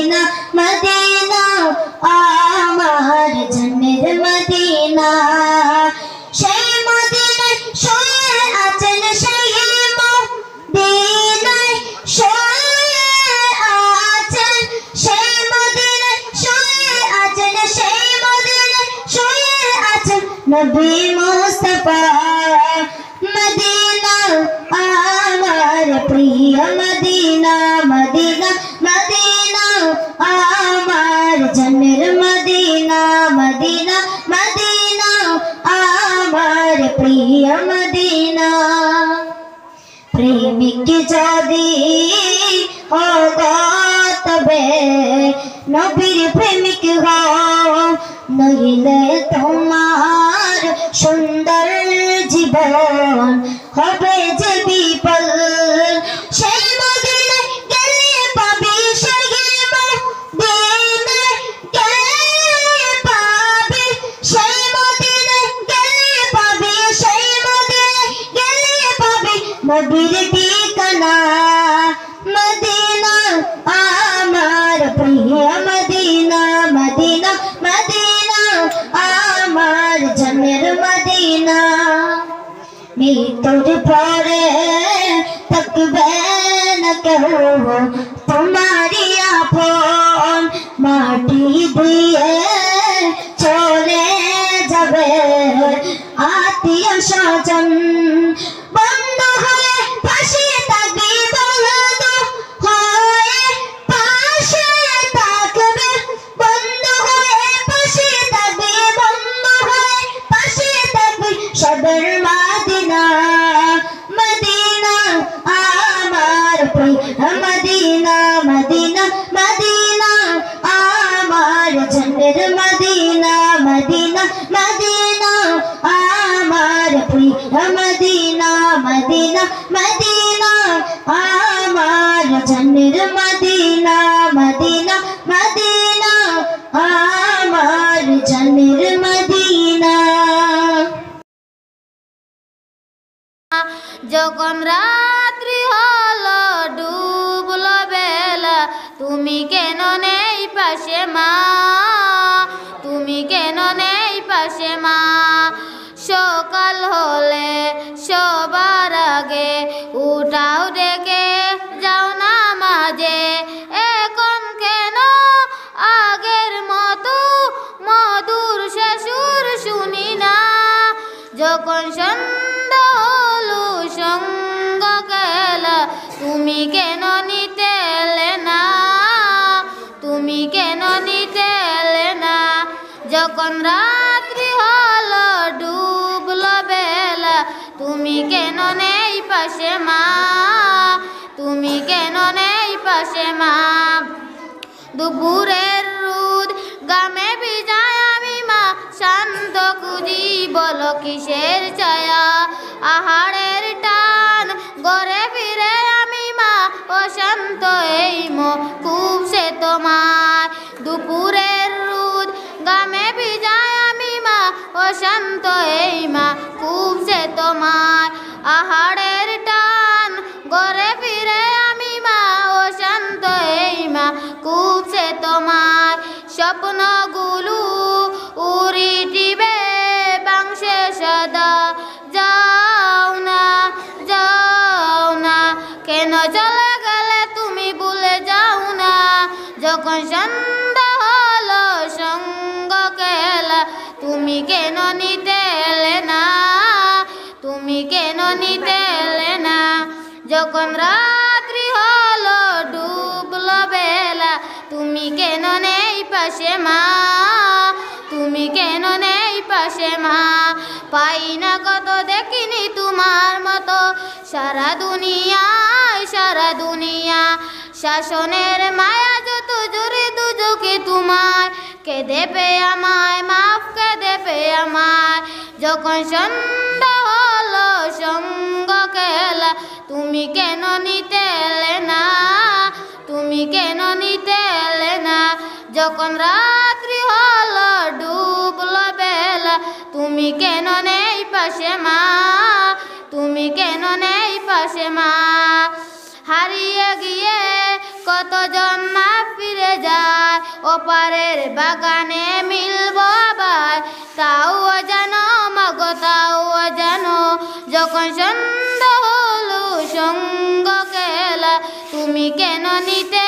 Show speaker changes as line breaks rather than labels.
Medina Medina আমার জানের Medina সেই মদিনায় শুয়ে আছেন সেই মদিনায় শুয়ে আছেন সেই মদিনায় শুয়ে আছেন সেই মদিনায় শুয়ে আছেন নবী মুস্তাফা মদিনা আমার প্রিয় মদিনা মদিনা মদিনা আমার জানের মদিনা মদিনা মদিনা আমার প্রিয় মদিনা প্রেমিক যদি তবে নবীর প্রেমিক হও নইলে তোমার সুন্দর জীবন হবে যে বিফল সেই মদিনায় গেলে পাবি সেই মদিনায় গেলে পাবি সেই মদিনায় গেলে পাবি সেই মদিনায় গেলে পাবি নবীর ঠিকানা মদিনা আমার প্রিয় মদিনা মদিনা মদিনা আমার জানের মদিনা মৃত্যুর পরে থাকবে না কেউ তোমারই আপন মাটি দিয়ে চলে যাবে আত্মীয় স্বজন বন্ধু হয়ে পাশে থাকবে বন্ধু হয়ে পাশে থাকবে বন্ধু হয়ে পাশে থাকবে বন্ধু হয়ে পাশে থাকবে সদর মদিনা মদিনা আমার মদিনা মদিনা মদিনা আমার জানের মদিনা মদিনা মদিনা আমার মদিনা মদিনা মদিনা আমার জানের মদিনা মদিনা মদিনা আমার জানের মদিনা
যখন রাত্রি হলো ডুবলো বেলা তুমি কেন নেই পাশে মা তুমি কেন নেই পাশে মা সকাল হলে সবার আগে উঠাও ডেকে যাও না মাঝে এখন কেন আগের মতো মধুর শ্বশুর শুনি না যখন সন্ধ্যা হলো সঙ্গ গেলা তুমি কেন নিতে এলে না তুমি কেন নিতে এলে না যখন রাত্রি হলো ডুবলো বেলা তুমি কেন নেই পাশে মা তুমি কেন নেই পাশে মা দুপুরের রোদ গামে ভিজায় আমি মা শান্ত খুঁজি বলো কিসের ছায়া আহারের টান ঘরে ফিরে আমি মা অশান্ত এই খুব সে তোমার দুপুরের রোদ গামে ভিজায় আমি মা অশান্ত এই মা খুব সে তোমার আহারের টান ঘরে ফিরে আমি মা অশান্ত এই মা খুব সে তোমার স্বপ্নগুলো উড়ি দিবে বাংশে সদা যাও না কেন চলে গেলে তুমি ভুলে যাও না যখন সন্ধ্যা হলো সঙ্গ কেলা তুমি কেন নিতে এলে না তুমি কেন নিতে এলে না যখন রাত্রি হলো ডুবলো বেলা তুমি কেন নেই পাশে মা তুমি কেন নেই পাশে মা পাই না কত দেখিনি তোমার মতো সারা দুনিয়া শাসনের মায়া যত জোরে দুজকে তোমার কেঁদে পে আমায় মাফ কেঁদে পে আমায় যখন সন্ধ্যা হলো সঙ্গ কেলা তুমি কেন নিতে এলে না তুমি কেন নিতে এলে না যখন রাত্রি হলো ডুবলো বেলা তুমি কেন নেই পাশে মা তুমি কেন নেই পাশে মা হারিয়ে গিয়ে কতজন মা ফিরে যায় ওপারের বাগানে মিলব আবার, তাও জানো মাগো তাও জানো, যখন সন্ধ্যা হলো সঙ্গ খেলা তুমি কেন নিতে